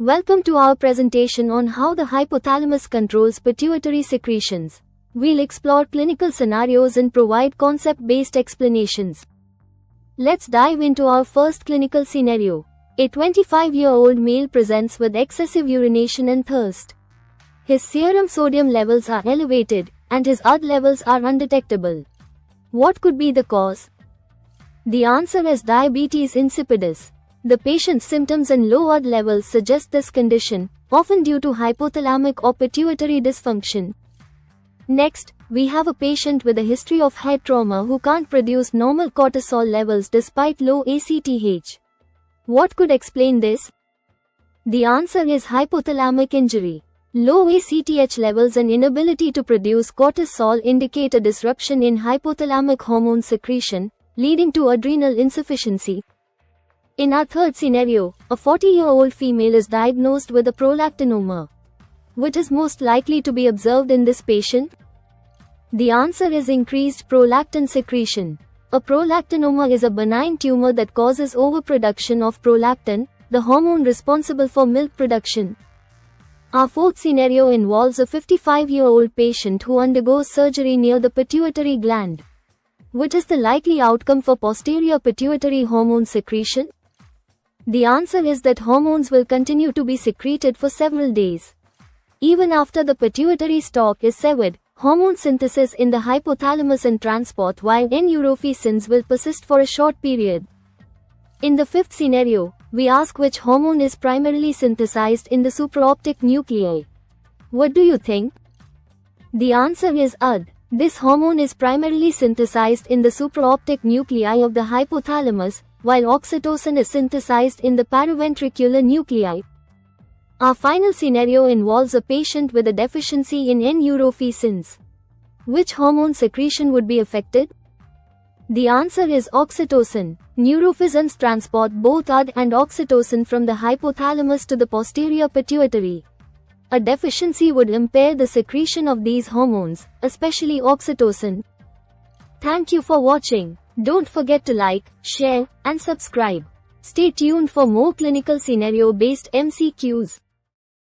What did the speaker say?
Welcome to our presentation on how the hypothalamus controls pituitary secretions. We'll explore clinical scenarios and provide concept-based explanations. Let's dive into our first clinical scenario. A 25-year-old male presents with excessive urination and thirst. His serum sodium levels are elevated, and his UD levels are undetectable. What could be the cause? The answer is diabetes insipidus. The patient's symptoms and low UD levels suggest this condition, often due to hypothalamic or pituitary dysfunction. Next, we have a patient with a history of head trauma who can't produce normal cortisol levels despite low ACTH. What could explain this? The answer is hypothalamic injury. Low ACTH levels and inability to produce cortisol indicate a disruption in hypothalamic hormone secretion, leading to adrenal insufficiency. In our third scenario, a 40-year-old female is diagnosed with a prolactinoma. What is most likely to be observed in this patient? The answer is increased prolactin secretion. A prolactinoma is a benign tumor that causes overproduction of prolactin, the hormone responsible for milk production. Our fourth scenario involves a 55-year-old patient who undergoes surgery near the pituitary gland. What is the likely outcome for posterior pituitary hormone secretion? The answer is that hormones will continue to be secreted for several days. Even after the pituitary stalk is severed, hormone synthesis in the hypothalamus and transport via N-neurophesins will persist for a short period. In the fifth scenario, we ask which hormone is primarily synthesized in the supraoptic nuclei. What do you think? The answer is UD. This hormone is primarily synthesized in the supraoptic nuclei of the hypothalamus, while oxytocin is synthesized in the paraventricular nuclei. Our final scenario involves a patient with a deficiency in N-neurophesins. Which hormone secretion would be affected? The answer is oxytocin. Neurophesins transport both UD and oxytocin from the hypothalamus to the posterior pituitary. A deficiency would impair the secretion of these hormones, especially oxytocin. Thank you for watching. Don't forget to like, share, and subscribe. Stay tuned for more clinical scenario-based MCQs.